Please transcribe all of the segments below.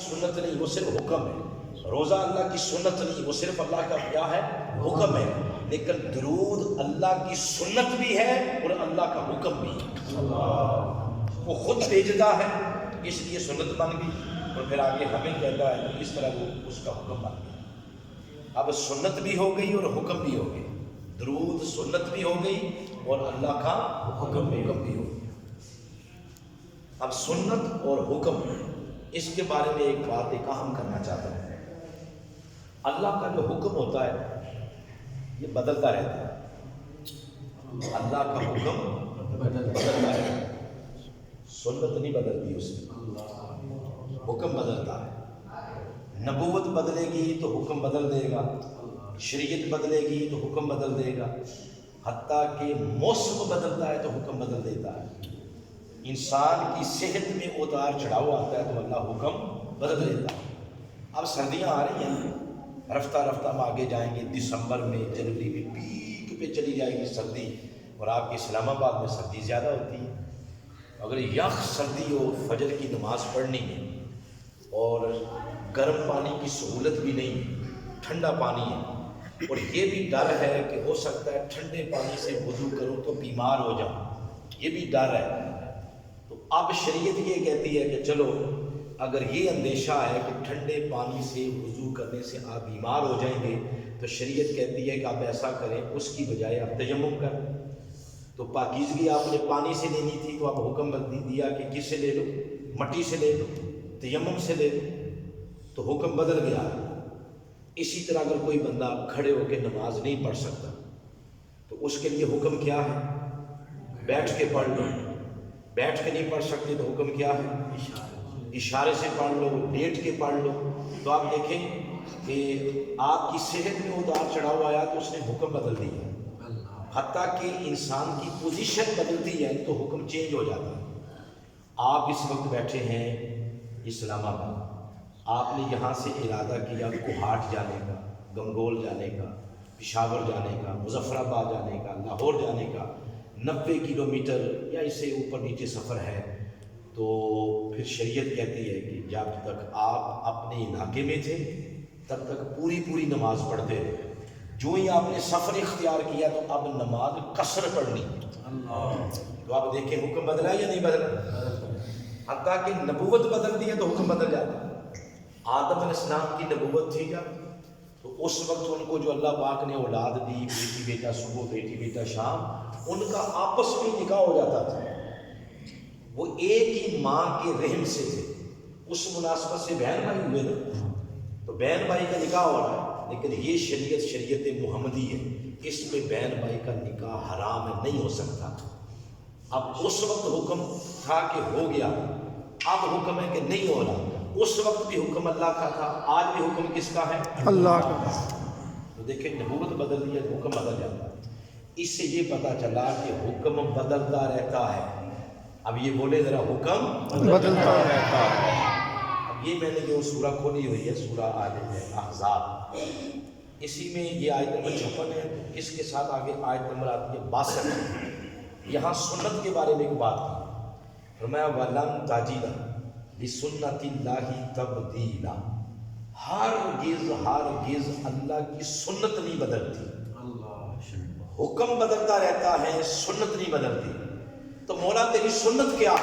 سنت نہیں، وہ صرف حکم ہے۔ روزہ اللہ کی سنت نہیں، وہ صرف اللہ کا کیا ہے؟ حکم ہے۔ لیکن درود اللہ کی سنت بھی ہے اور اللہ کا حکم بھی ہے۔ وہ خود بھیجتا ہے اس لیے سنت بن گئی، اور پھر آگے ہمیں کہتا ہے تو اس طرح وہ اس کا حکم بن گیا۔ اب سنت بھی ہو گئی اور حکم بھی ہو گئی، درود سنت بھی ہو گئی اور اللہ کا حکم بھی ہو گیا۔ اب سنت اور حکم، اس کے بارے میں ایک بات ایک اہم کرنا چاہتا ہوں۔ اللہ کا جو حکم ہوتا ہے یہ بدلتا رہتا ہے۔ اللہ کا حکم بدلتا رہتا ہے، سنت نہیں بدلتی، اس میں حکم بدلتا ہے۔ نبوت بدلے گی تو حکم بدل دے گا، شریعت بدلے گی تو حکم بدل دے گا، حتیٰ کہ موسم بدلتا ہے تو حکم بدل دیتا ہے۔ انسان کی صحت میں اتار چڑھاؤ آتا ہے تو اللہ حکم بدل دیتا ہے۔ اب سردیاں آ رہی ہیں، رفتہ رفتہ ہم آگے جائیں گے، دسمبر میں جنوری میں پیک پہ چلی جائے گی سردی، اور آپ کے اسلام آباد میں سردی زیادہ ہوتی ہے۔ اگر یخ سردی ہو، فجر کی نماز پڑھنی ہے اور گرم پانی کی سہولت بھی نہیں، ٹھنڈا پانی ہے، اور یہ بھی ڈر ہے کہ ہو سکتا ہے ٹھنڈے پانی سے وضو کروں تو بیمار ہو جاؤں، یہ بھی ڈر ہے۔ تو اب شریعت یہ کہتی ہے کہ چلو اگر یہ اندیشہ ہے کہ ٹھنڈے پانی سے وضو کرنے سے آپ بیمار ہو جائیں گے تو شریعت کہتی ہے کہ آپ ایسا کریں، اس کی بجائے آپ تیمم کریں۔ تو پاکیزگی آپ نے پانی سے لینی تھی تو آپ حکم دیا کہ کس سے لے لو؟ مٹی سے لے لو، تیمم سے لے لو، تو حکم بدل گیا۔ اسی طرح اگر کوئی بندہ کھڑے ہو کے نماز نہیں پڑھ سکتا تو اس کے لیے حکم کیا ہے؟ بیٹھ کے پڑھ لو۔ بیٹھ کے نہیں پڑھ سکتے تو حکم کیا ہے؟ اشارے سے پڑھ لو، لیٹ کے پڑھ لو۔ تو آپ دیکھیں کہ آپ کی صحت میں اتار چڑھاؤ آیا تو اس نے حکم بدل دیا، حتیٰ کہ انسان کی پوزیشن بدلتی ہے تو حکم چینج ہو جاتا ہے۔ آپ اس وقت بیٹھے ہیں اسلام آباد، آپ نے یہاں سے ارادہ کیا کوہاٹ جانے کا، گنگول جانے کا، پشاور جانے کا، مظفر آباد جانے کا، لاہور جانے کا، 90 کلومیٹر یا اس سے اوپر نیچے سفر ہے، تو پھر شریعت کہتی ہے کہ جب تک آپ اپنے علاقے میں تھے تب تک پوری نماز پڑھتے رہے۔ جو ہی آپ نے سفر اختیار کیا تو اب نماز قصر پڑھنی۔ تو آپ دیکھیں حکم بدلا یا نہیں بدلا؟ حتیٰ کہ نبوت بدل دی ہے تو حکم بدل جاتا ہے۔ آدم علیہ السلام کی نبوت تھی جب، تو اس وقت ان کو جو اللہ پاک نے اولاد دی، بیٹی بیٹا صبح بیٹی بیٹا شام، ان کا آپس میں نکاح ہو جاتا تھا۔ وہ ایک ہی ماں کے رحم سے تھے، اس مناسبت سے بہن بھائی ہوئے نا، تو بہن بھائی کا نکاح ہو رہا ہے۔ لیکن یہ شریعت محمدی ہے، اس میں بہن بھائی کا نکاح حرام ہے، نہیں ہو سکتا۔ اب اس وقت حکم تھا کہ ہو گیا، اب حکم ہے کہ نہیں ہو رہا۔ اس وقت بھی حکم اللہ کا تھا، آج بھی حکم کس کا ہے؟ اللہ کا۔ تو دیکھیں نبوت بدل دی ہے، حکم بدل جاتا ہے۔ اس سے یہ پتا چلا کہ حکم بدلتا رہتا ہے۔ اب یہ بولے ذرا، حکم بدلتا رہتا ہے۔ اب یہ میں نے جو سورہ کھولی ہوئی ہے، سورہ احزاب، اسی میں یہ آیت نمبر 56 ہے، اس کے ساتھ آگے آیت نمبر آتی ہے 62۔ یہاں سنت کے بارے میں ایک بات کی، فرمایا وَلَن تَجِدَ لِسُنَّتِ اللَّهِ تَبْدِيلًا۔ ہرگز اللہ کی سنت نہیں بدلتی، حکم بدلتا رہتا ہے، سنت نہیں بدلتی۔ تو مولا تیری سنت کیا؟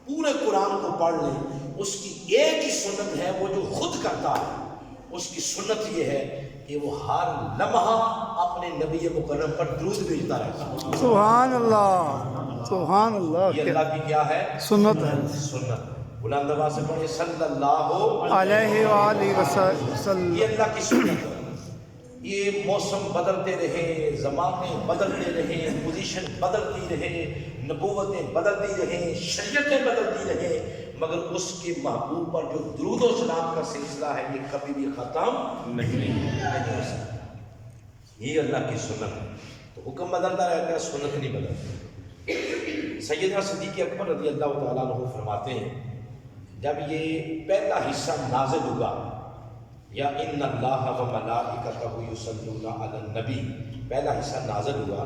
پورے قرآن کو پڑھ لیں، اس کی ایک ہی سنت ہے، وہ جو خود کرتا ہے۔ اس کی سنت یہ ہے کہ وہ ہر لمحہ اپنے نبی مکرم پر درود بھیجتا رہتا ہے۔ سبحان اللہ، سبحان اللہ، یہ اللہ کی کیا ہے؟ سنت ہے۔ سنت۔ بلند آواز سے پڑھیں صلی اللہ علیہ وآلہ وسلم۔ یہ اللہ کی سنت ہے۔ یہ موسم بدلتے رہے، زمانے بدلتے رہے، پوزیشن بدلتی رہے، نبوتیں بدلتی رہیں، شریعتیں بدلتی رہیں، مگر اس کے محبوب پر جو درود و سلام کا سلسلہ ہے یہ کبھی بھی ختم نہیں ہو سکتا۔ یہ اللہ کی سنت ہے۔ تو حکم بدلتا رہتا ہے، سنت نہیں بدلتی۔ سیدنا صدیق اکبر رضی اللہ تعالیٰ عنہ فرماتے ہیں جب یہ پہلا حصہ نازل ہوا، یا ان اللہ و ملائکتہ یصلون علی النبی، پہلا حصہ نازل ہوا،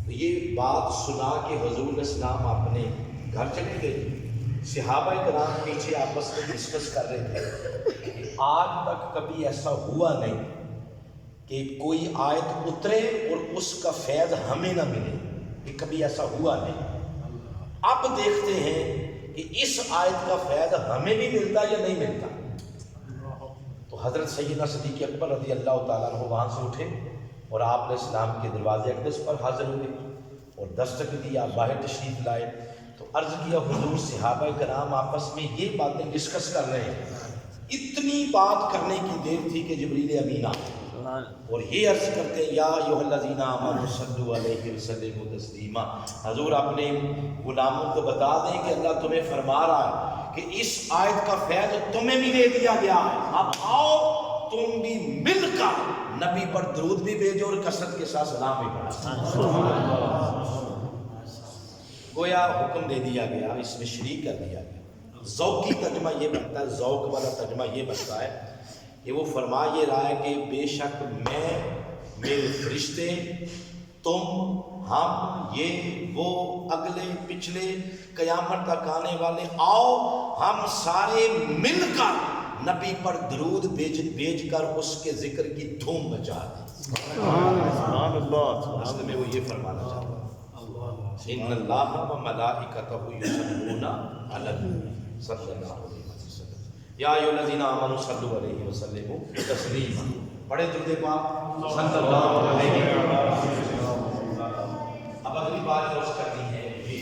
تو یہ بات سنا کہ حضور علیہ السلام اپنے گھر چلے گئے صحابہ کرام پیچھے آپس میں ڈسکس کر رہے تھے کہ آج تک کبھی ایسا ہوا نہیں کہ کوئی آیت اترے اور اس کا فیض ہمیں نہ ملے، یہ کبھی ایسا ہوا نہیں۔ اب دیکھتے ہیں کہ اس آیت کا فیض ہمیں بھی ملتا یا نہیں ملتا۔ تو حضرت سیدنا صدیق اکبر رضی اللہ تعالیٰ عنہ وہاں سے اٹھے اور آپ علیہ السلام کے دروازے اقدس پر حاضر ہوئے اور دستک دی، آپ باہر تشریف لائے تو عرض کیا حضور صحابہ کرام آپس میں یہ باتیں ڈسکس کر رہے ہیں۔ اتنی بات کرنے کی دیر تھی کہ جبریل امین آئے اور یہ عرض کرتے ہیں یا ایھا الذین آمنوا صلوا علیہ وسلموا تسلیما، حضور اپنے غلاموں کو بتا دیں کہ اللہ تمہیں فرما رہا ہے کہ اس آیت کا فیض تمہیں بھی دے دیا گیا ہے، اب آؤ تم بھی مل کر نبی پر درود بھی بھیجو اور کثرت کے ساتھ سلام بھی پڑھو۔ گویا حکم دے دیا گیا، اس میں شریک کر دیا گیا۔ ذوقی ترجمہ یہ بنتا ہے، ذوق والا ترجمہ یہ بنتا ہے کہ وہ فرما یہ رہا ہے کہ بے شک میں، میرے فرشتے، تم، ہم، یہ وہ، اگلے پچھلے، قیامت تک آنے والے، آؤ ہم سارے مل کر نبی پر درود بھیج کر اس کے ذکر کی دھوم مچا دیں۔ سبحان اللہ۔ اصل میں وہ یہ فرمانا چاہتا ہے ان اللہ و ملائکتہ یصلون علی النبی صلی اللہ علیہ وسلم یا ایھا الذین آمنوا صلوا علیہ وسلموا تسلیما، پڑھے درود پاک صلی اللہ علیہ وسلم۔ اب اگلی بات روز کرنی ہے یہ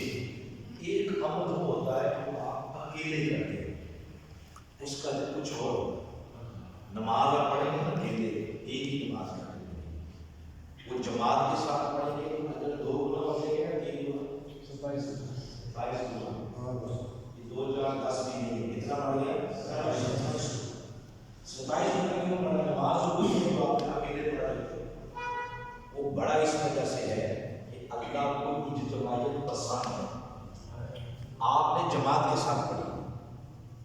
ایک عمل وہ ہوتا ہے وہ آپ اکیلے کرتے ہیں، اس کا کچھ اور ہوتا۔ نماز آپ پڑھیں گے اکیلے ایک ہی نماز پڑھیں گے، وہ جماعت کے ساتھ پڑھیں گے، اگر دو گنا پڑھیں گے یہ 2 4 10 بھی نہیں، کتنا پڑھ گیا 27 گنا پڑھا نماز ہوئی تو آپ اکیلے پڑھ رہے تھے۔ وہ بڑا اس وجہ سے ہے کہ اللہ کو اجتماعیت پسند ہے، آپ نے جماعت کے ساتھ پڑھی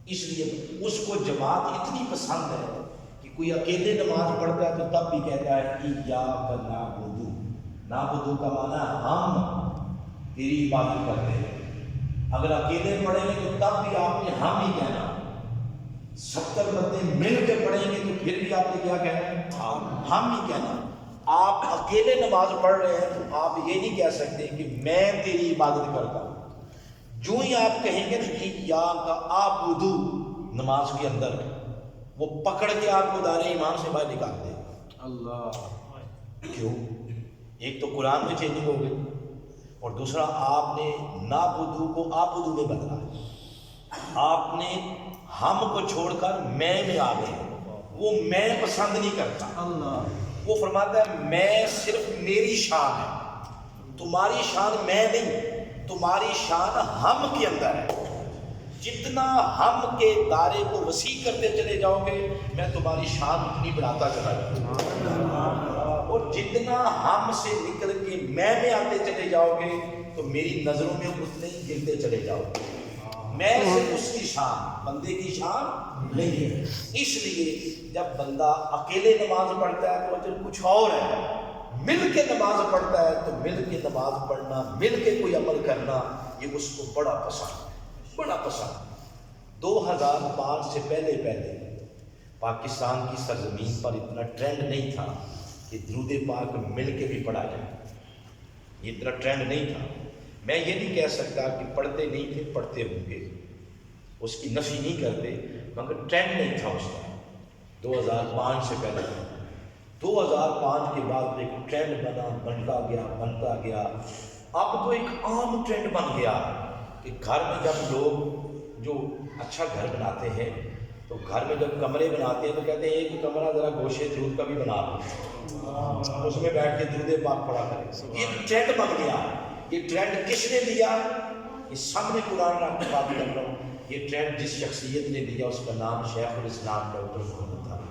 اس لیے اس کو جماعت اتنی پسند ہے کہ کوئی اکیلے نماز پڑھتا ہے تو تب بھی کہتا ہے ایاک نعبد، نعبد کا معنی ہے ہم تیری عبادت کرتے ہیں۔ اگر اکیلے پڑھیں گے تو تب بھی آپ نے ہم ہی کہنا، 70 بندے مل کے پڑھیں گے تو پھر بھی آپ نے کیا کہنا، ہم ہی کہنا۔ آپ اکیلے نماز پڑھ رہے ہیں تو آپ یہ نہیں کہہ سکتے کہ میں تیری عبادت کرتا ہوں، جو ہی آپ کہیں گے کہ یا کا آبدو نماز کے اندر وہ پکڑ کے آپ کو دائرہ ایمان سے باہر نکال دے اللہ۔ کیوں؟ ایک تو قرآن میں چینجنگ ہو گئی اور دوسرا آپ نے نابدو کو آبدو میں بدلا، آپ نے ہم کو چھوڑ کر میں آ گئے۔ وہ میں پسند نہیں کرتا اللہ، وہ فرماتا ہے میں صرف میری شان ہے، تمہاری شان میں نہیں، تمہاری شان ہم کے اندر ہے۔ جتنا ہم کے دائرے کو وسیع کرتے چلے جاؤ گے میں تمہاری شان اتنی بڑھاتا چلا جاؤں گا، اور جتنا ہم سے نکل کے میں آتے چلے جاؤ گے تو میری نظروں میں اتنے ہی گرتے چلے جاؤ گے۔ میں صرف اس کی شان، بندے کی شان نہیں ہے۔ اس لیے جب بندہ اکیلے نماز پڑھتا ہے تو اجر کچھ اور ہے، مل کے نماز پڑھتا ہے تو مل کے نماز پڑھنا، مل کے کوئی عمل کرنا یہ اس کو بڑا پسند ہے، بڑا پسند۔ 2005 سے پہلے پاکستان کی سرزمین پر اتنا ٹرینڈ نہیں تھا کہ درود پاک مل کے بھی پڑھا جائے، یہ اتنا ٹرینڈ نہیں تھا۔ میں یہ نہیں کہہ سکتا کہ پڑھتے نہیں تھے، پڑھتے ہوں گے، اس کی نفی نہیں کرتے، مگر ٹرینڈ نہیں تھا اس کا 2005 سے پہلے۔ 2005 کے بعد ایک ٹرینڈ بنتا گیا، اب تو ایک عام ٹرینڈ بن گیا کہ گھر میں جب لوگ جو اچھا گھر بناتے ہیں تو گھر میں جب کمرے بناتے ہیں تو کہتے ہیں ایک کمرہ ذرا گوشے درود کا بھی بنا لو، اس میں بیٹھ کے درود پاک پڑھا کریں۔ یہ ٹرینڈ بن گیا۔ یہ ٹرینڈ کس نے دیا؟ یہ سامنے قرآن رات کی بات کر رہا ہوں، یہ ٹرینڈ جس شخصیت نے دیا اس کا نام شیخ الاسلام ڈاکٹر محمد طارق۔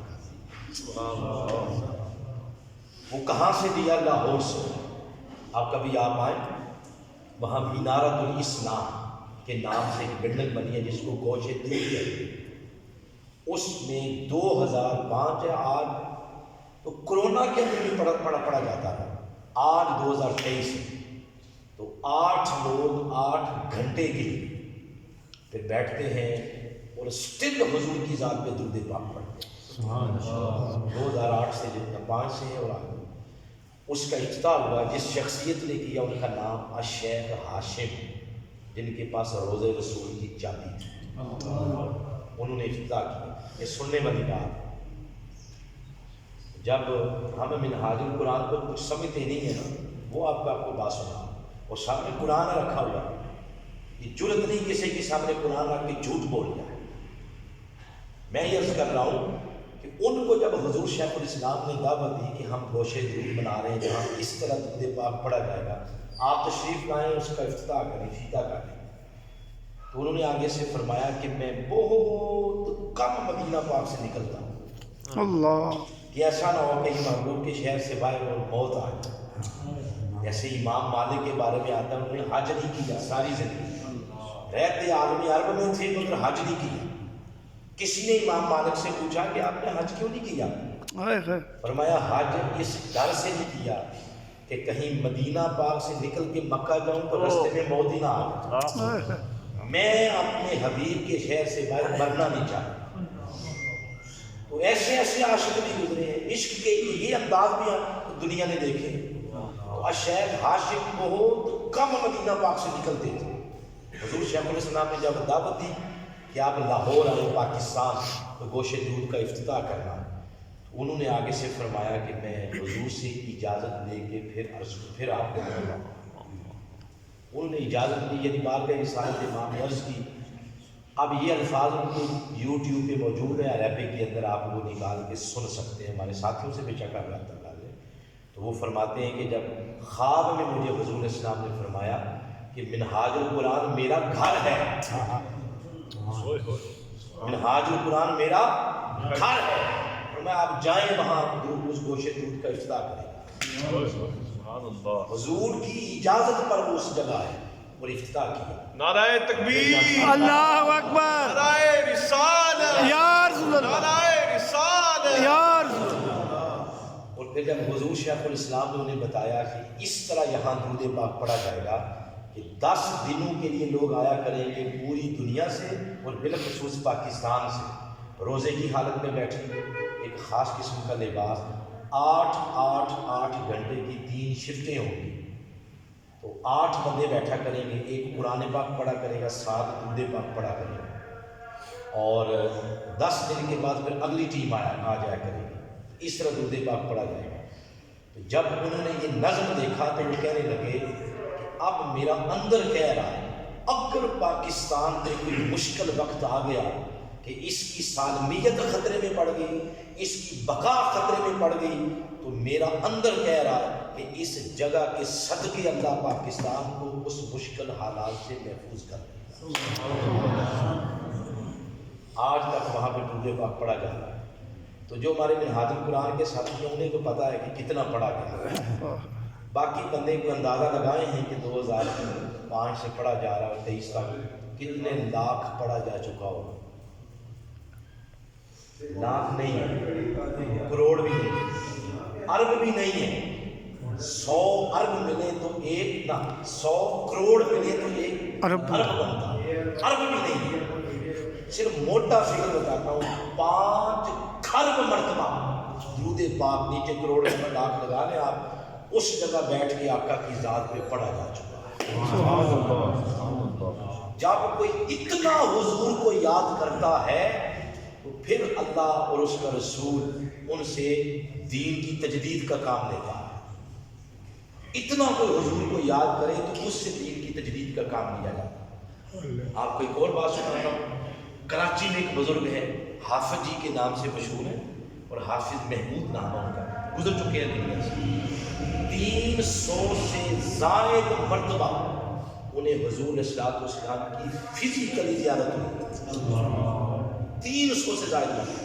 وہ کہاں سے دیا؟ لاہور سے۔ آپ کبھی آپ آئیں، وہاں مینارۃ الاسلام کے نام سے ایک بلڈنگ بنی ہے جس کو گوشے درود کہتے ہیں، اس میں 2005 ہے آج تو کرونا کے اندر بھی پڑھا جاتا ہے، آج 2023 تو 8 لوگ 8 گھنٹے کے لیے پھر بیٹھتے ہیں اور اسٹل حضور کی ذات پہ درود پاک پڑھتے ہیں. 2008 سے 5 سے ہے اور آگے اس کا افتتاح ہوا. جس شخصیت نے کیا ان کا نام الشیخ ہاشم، جن کے پاس روضہ رسول کی چابی تھی، انہوں نے افتتاح کیا. یہ سننے والی بات. جب ہم منہاج القرآن کو کچھ سمجھتے نہیں ہیں نا، وہ آپ کو بات سنا اور سامنے قرآن رکھا ہوا ہے، یہ جرت نہیں کسی کے سامنے قرآن رکھ کے جھوٹ بول جائے. میں یہ عرض کر رہا ہوں کہ ان کو جب حضور شیخ الاسلام نے دعوت دی کہ ہم گوشے درود بنا رہے ہیں جہاں اس طرح درود پاک پڑھا جائے گا، آپ تشریف لائیں، اس کا افتتاح کریں، فیتا کریں، تو انہوں نے آگے سے فرمایا کہ میں بہت کم مدینہ پاک سے نکلتا ہوں اللہ، کہ ایسا نہ ہو کہ محبوب کے شہر سے باہر اور موت آ جائے. جیسے امام مالک کے بارے میں آتا ہے، انہوں نے حج نہیں کیا ساری زندگی، رہتے عالمی عرب میں تھے مگر حج نہیں کیا. کسی نے امام مالک سے پوچھا کہ آپ نے حج کیوں نہیں کیا؟ فرمایا حج اس ڈر سے نہیں کیا کہ کہیں مدینہ پاک سے نکل کے مکہ جاؤں تو رستے میں موت ہی نہ آ جائے. میں اپنے حبیب کے شہر سے باہر مرنا نہیں چاہتا. تو ایسے ایسے عاشق بھی گزرے ہیں، عشق کے یہ انداز بھی دنیا نے دیکھے. تو الشیخ ہاشم بہت کم مدینہ پاک سے نکلتے تھے. حضور شیخ الاسلام نے جب دعوت دی کہ آپ لاہور آئے پاکستان تو گوشے درود کا افتتاح کرنا، تو انہوں نے آگے سے فرمایا کہ میں حضور سے اجازت لے کے پھر آپ کو ملوں. انہوں نے اجازت لی، یعنی بارگاہ رسالت امام نے عرض کی. اب یہ الفاظ ان کو یوٹیوب پہ موجود ہے، عربی کے اندر آپ وہ نکال کے سن سکتے ہیں، ہمارے ساتھیوں سے بے شک رابطہ کر لیں. تو وہ فرماتے ہیں کہ جب خواب میں مجھے حضور اسلام نے فرمایا کہ منہاج القرآن میرا گھر ہے، منہاج القرآن میرا گھر ہے، اور میں آپ جائیں وہاں اس گوشے درود کا افتتاح کریں. حضور کی اجازت پر وہ اس جگہ ہے اور افتتاح کیا. نعرہ تکبیر، اللہ اکبر، نعرہ رسالت، یا رسول اللہ، نعرہ رسالت، یا رسول اللہ. اور پھر جب حضور شیخ الاسلام نے انہیں بتایا کہ اس طرح یہاں درود پاک پڑھا جائے گا کہ 10 دنوں کے لیے لوگ آیا کریں گے پوری دنیا سے اور بالخصوص پاکستان سے، روزے کی حالت میں بیٹھیں گے، ایک خاص قسم کا لباس، 8 گھنٹے کی 3 شفٹیں ہوں گی. تو 8 بندے بیٹھا کریں گے، ایک قرآن پاک پڑھا کرے گا، 7 درود پاک پڑھا کرے گا، اور 10 دن کے بعد پھر اگلی ٹیم آ جایا کرے گی. اس طرح درود پاک پڑھا جائے گا. تو جب انہوں نے یہ نظم دیکھا تو وہ کہنے لگے کہ اب میرا اندر کہہ رہا ہے اگر پاکستان میں کوئی مشکل وقت آ گیا کہ اس کی سالمیت خطرے میں پڑ گئی، اس کی بقا خطرے میں پڑ گئی، تو میرا اندر کہہ رہا ہے کہ اس جگہ کے صدقے اللہ پاکستان کو اس مشکل حالات سے محفوظ کر دے گا. آج تک وہاں پہ درود پاک پڑھا جاتا ہے. تو جو ہمارے منہاج القرآن کے ساتھی ہیں انہیں تو پتہ ہے کہ کتنا پڑھا گیا ہے. باقی بندے کو اندازہ لگائے ہیں کہ 2005 سے پڑھا جا رہا ہے 23 تک کتنے لاکھ پڑھا جا چکا ہوگا. لاکھ نہیں ہے، کروڑ بھی نہیں، ارب بھی نہیں ہے. 100 ارب ملے تو ایک نہ 100 کروڑ ملے تو ایک ارب بنتا، ارب بھی نہیں ہے. صرف موٹا فگر بتاتا ہوں، 5 کھرب مرتبہ درود پاک، نیچے کروڑ میں لاکھ لگا لیں آپ، اس جگہ بیٹھ کے آقا کی ذات پہ پڑھا جا چکا ہے. جب کوئی اتنا حضور کو یاد کرتا ہے تو پھر اللہ اور اس کا رسول ان سے دین کی تجدید کا کام لیتا ہے. اتنا کوئی حضور کو یاد کرے تو اس سے دین کی تجدید کا کام لیا جاتا ہے. آپ کو ایک اور بات سناتا ہوں. کراچی میں ایک بزرگ ہے، حافظ جی کے نام سے مشہور ہے، اور حافظ محمود نام ہے ان کا، گزر چکے ہیں دنیا سے. 300 سے زائد مرتبہ انہیں حضور صلی اللہ علیہ وسلم کی فزیکلی زیارت ہوئی، 300 سے زائد مرتبہ.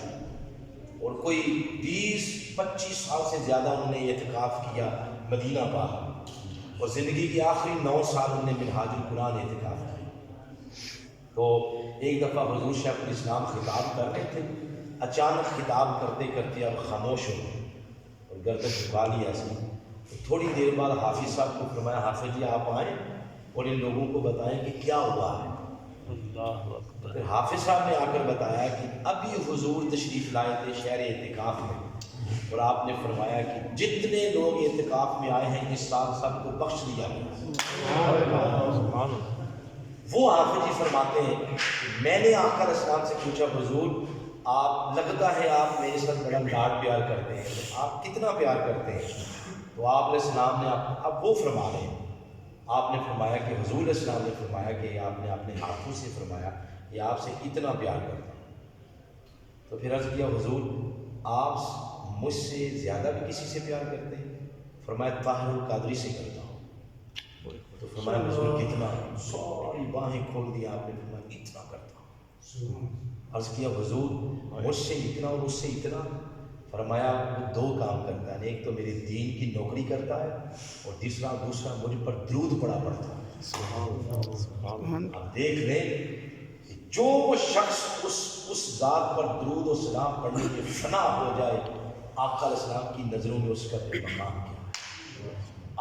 اور کوئی 20-25 سال سے زیادہ انہوں نے اعتکاف کیا مدینہ پاک، اور زندگی کے آخری 9 سال انہوں نے منہاج القرآن اعتکاف کیا. تو ایک دفعہ حضور شیخ الاسلام خطاب کر رہے تھے، اچانک خطاب کرتے کرتے اب خاموش ہو گئے اور گردن جھکا لیا ایسے. تو تھوڑی دیر بعد حافظ صاحب کو فرمایا حافظ جی آپ آئیں اور ان لوگوں کو بتائیں کہ کیا ہوا ہے. پھر حافظ صاحب نے آ کر بتایا کہ ابھی حضور تشریف لائے تھے شہر اعتکاف میں، اور آپ نے فرمایا کہ جتنے لوگ اعتکاف میں آئے ہیں اس سال سب کو بخش دیا گیا۔ وہ حافظ جی فرماتے ہیں میں نے آقا علیہ السلام سے پوچھا حضور آپ لگتا ہے آپ میرے ساتھ بڑا لاڈ پیار کرتے ہیں، آپ کتنا پیار کرتے ہیں؟ تو آپ علیہ السلام نے اب وہ فرما رہے ہیں، آپ نے فرمایا کہ حضور علیہ السلام نے فرمایا کہ آپ نے اپنے ہاتھوں سے فرمایا کہ آپ سے اتنا پیار کرتا ہوں۔ تو پھر عرض کیا حضور آپ مجھ سے زیادہ بھی کسی سے پیار کرتے ہیں؟ فرمایا طاہر القادری سے کرتا ہوں۔ تو فرمایا حضور کتنا؟ ساری باہیں کھول دیا آپ نے، فرمایا اتنا کرتا ہوں۔ عرض کیا حضور مجھ سے اتنا اور اس سے اتنا؟ فرمایا وہ دو کام کرتا ہے، ایک تو میرے دین کی نوکری کرتا ہے اور دوسرا مجھ پر درود پڑا پڑتا ہے۔ اب دیکھ لیں کہ جو شخص اس ذات پر درود و سلام پڑھنے کے فنا ہو جائے، آقا علیہ السلام کی نظروں میں اس کا کوئی مقام کیا۔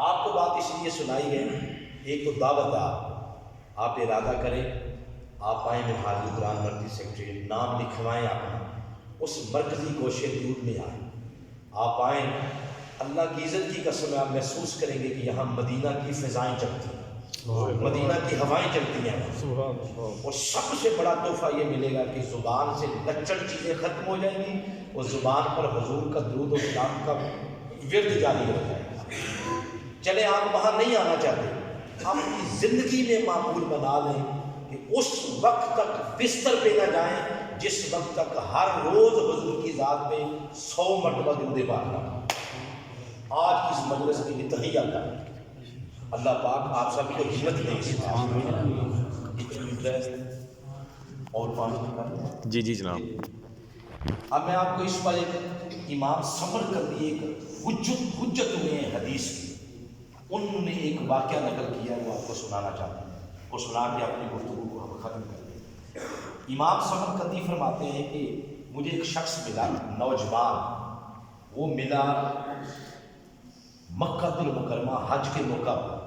آپ کو بات اس لیے سنائی ہے، ایک تو دعوت آپ ارادہ کریں، آپ آئیں حاضر قرآن مرکزی سیکرٹری، نام لکھوائیں اپنا، اس مرکزی گوشے دودھ میں آئیں، آپ آئیں، اللہ کی عزت کی قسم آپ محسوس کریں گے کہ یہاں مدینہ کی فضائیں چلتی ہیں، مدینہ کی ہوائیں چلتی ہیں، اور سب سے بڑا تحفہ یہ ملے گا کہ زبان سے لچڑ چیزیں ختم ہو جائیں گی اور زبان پر حضور کا درود و سلام کا ورد جاری ہو جائے گا۔ چلے آپ وہاں نہیں آنا چاہتے، آپ اپنی زندگی میں معمول بنا لیں کہ اس وقت تک بستر پہ نہ جائیں جس وقت تک ہر روز حضور کی ذات میں 100 مرتبہ درود پاک نہ پڑھیں۔ آج اس مجلس کے لیے تہیہ کریں، اللہ پاک آپ سب کو ہمت دے اس اور پانی۔ جی جناب۔ اب میں آپ کو اس پر ایک امام سمرقندی ایک حجت ہوئے ہیں حدیث کی، انہوں نے ایک واقعہ نقل کیا ہے، وہ آپ کو سنانا چاہتے ہیں، وہ سنا کے اپنی گفتگو کو ہم ختم کر دیں۔ امام سمرقندی فرماتے ہیں کہ مجھے ایک شخص ملا، نوجوان، وہ ملا مکہ المکرمہ حج کے موقع پر،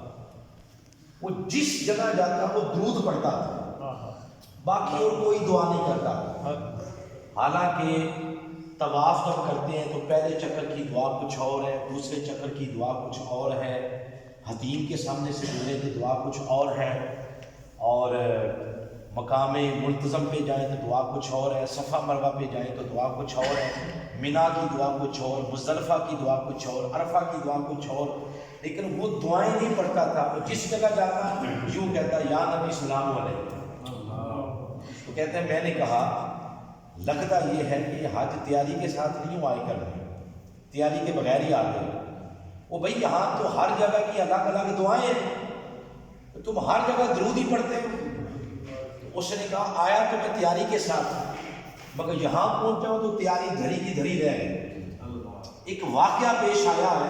وہ جس جگہ جاتا وہ درود پڑھتا تھا، باقی اور کوئی دعا نہیں کرتا تھا۔ حالانکہ طواف جب کرتے ہیں تو پہلے چکر کی دعا کچھ اور ہے، دوسرے چکر کی دعا کچھ اور ہے، حتیم کے سامنے سے گزرے تو دعا کچھ اور ہے، اور مقام ملتزم پہ جائیں تو دعا کچھ اور ہے، صفا مروہ پہ جائیں تو دعا کچھ اور ہے، مینا کی دعا کچھ اور، مزدلفہ کی دعا کچھ اور، عرفہ کی دعا کچھ اور، لیکن وہ دعائیں نہیں پڑھتا تھا۔ وہ جس جگہ جاتا یوں کہتا یا نبی سلام علیکم۔ تو کہتے ہیں میں نے کہا لگتا یہ ہے کہ حج تیاری کے ساتھ نہیں آئے کر رہے، تیاری کے بغیر ہی آ گئے۔ وہ بھائی یہاں تو ہر جگہ کی الگ الگ دعائیں ہیں، تم ہر جگہ درود ہی پڑھتے ہو۔ اس نے کہا آیا تو میں تیاری کے ساتھ، مگر یہاں پہنچ جاؤ تو تیاری دھری کی دھری رہ گئی۔ ایک واقعہ پیش آیا ہے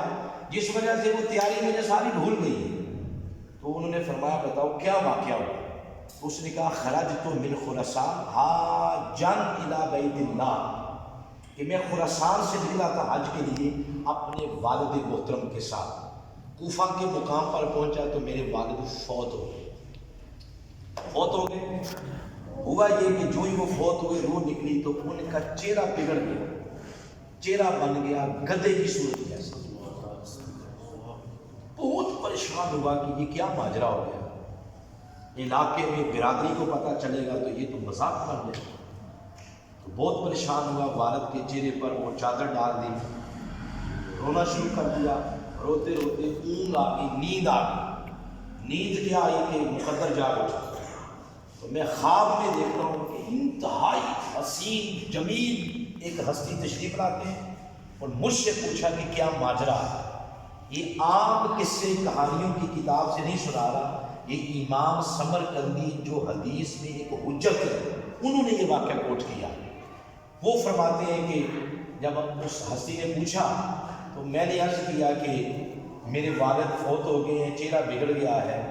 جس وجہ سے وہ تیاری مجھے ساری بھول گئی ہے۔ تو انہوں نے فرمایا بتاؤ کیا واقعہ ہوا؟ اس نے کہا خرجت من خراسان حاجا الی بیت اللہ، کہ میں خراسان سے نکلا تھا حج کے لیے اپنے والد محترم کے ساتھ، کوفہ کے مقام پر پہنچا تو میرے والد فوت ہو گئے۔ ہوا یہ کہ جو ہی وہ فوت ہوئے روح نکلی تو ان کا چہرہ بگڑ گیا، چہرہ بن گیا گدھے کی صورت جیسا۔ بہت پریشان ہوا کہ یہ کیا ماجرا ہو گیا، علاقے میں برادری کو پتہ چلے گا تو یہ تو مذاق کر لے گا۔ تو بہت پریشان ہوا، والد کے چہرے پر وہ چادر ڈال دی، رونا شروع کر دیا، روتے روتے اونگ آ گئی، نیند آ گئی۔ نیند کیا آئی کہ مقدر جاگ اٹھا، تو میں خواب میں دیکھتا ہوں کہ انتہائی حسین جمیل ایک ہستی تشریف لاتے ہیں اور مجھ سے پوچھا کہ کیا ماجرا ہے۔ یہ عام قصے کہانیوں کی کتاب سے نہیں سنا رہا، یہ امام سمرقندی جو حدیث میں ایک حجت ہے، انہوں نے یہ واقعہ کوٹ کیا۔ وہ فرماتے ہیں کہ جب اس ہستی نے پوچھا تو میں نے عرض کیا کہ میرے والد فوت ہو گئے ہیں، چہرہ بگڑ گیا ہے،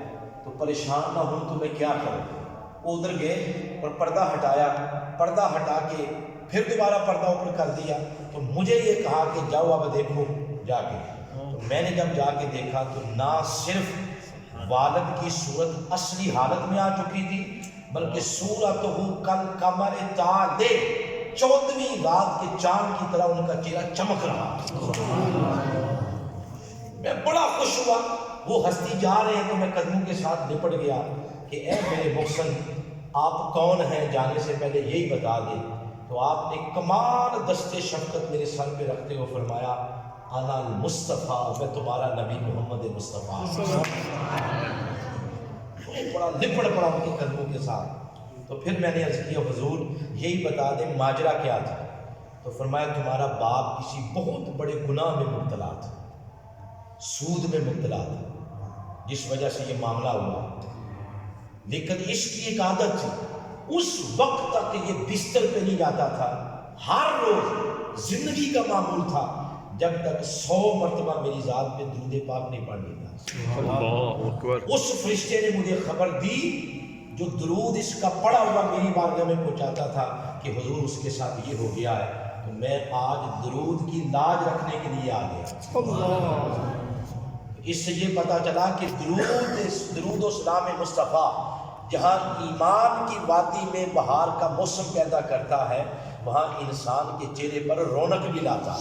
تو پریشان نہ ہوں تو میں کیا کروں۔ وہ ادھر گئے اور پردہ ہٹایا، پردہ ہٹا کے پھر دوبارہ پردہ اوپر کر دیا، تو مجھے یہ کہا کہ جاؤ اب دیکھو جا کے۔ تو میں نے جب جا کے دیکھا تو نہ صرف والد کی صورت اصلی حالت میں آ چکی تھی، بلکہ سورتہ کل قمر تالے 14ویں رات کے چاند کی طرح ان کا چہرہ چمک رہا. میں بڑا خوش ہوا. وہ ہستی جا رہے ہیں تو میں قدموں کے ساتھ لپٹ گیا کہ اے میرے محسن آپ کون ہیں، جانے سے پہلے یہی بتا دیں. تو آپ نے کمال دستے شفقت میرے سر پہ رکھتے ہوئے فرمایا انا المصطفیٰ، میں تمہارا نبی محمد مصطفیٰ. بڑا لپٹ پڑا ان کے قدموں کے ساتھ. تو پھر میں نے عرض کیا حضور یہی بتا دیں ماجرا کیا تھا. تو فرمایا تمہارا باپ کسی بہت بڑے گناہ میں مبتلا تھا، سود میں مبتلا تھا، جس وجہ سے یہ معاملہ ہوا. لیکن اس کی ایک عادت تھی، اس وقت تک یہ بستر پہ نہیں جاتا تھا. ہر روز زندگی کا معمول تھا جب تک 100 مرتبہ میری ذات پہ درود پاک نہیں پڑھ لیتا. اللہ اکبر. اس فرشتے نے مجھے خبر دی جو درود اس کا پڑھا ہوا میری بارگاہ میں پہنچاتا تھا کہ حضور اس کے ساتھ یہ ہو گیا ہے. تو میں آج درود کی لاج رکھنے کے لیے آ گیا. اس سے یہ پتا چلا کہ درود و سلام مصطفیٰ جہاں ایمان کی وادی میں بہار کا موسم پیدا کرتا ہے، وہاں انسان کے چہرے پر رونق بھی لاتا ہے.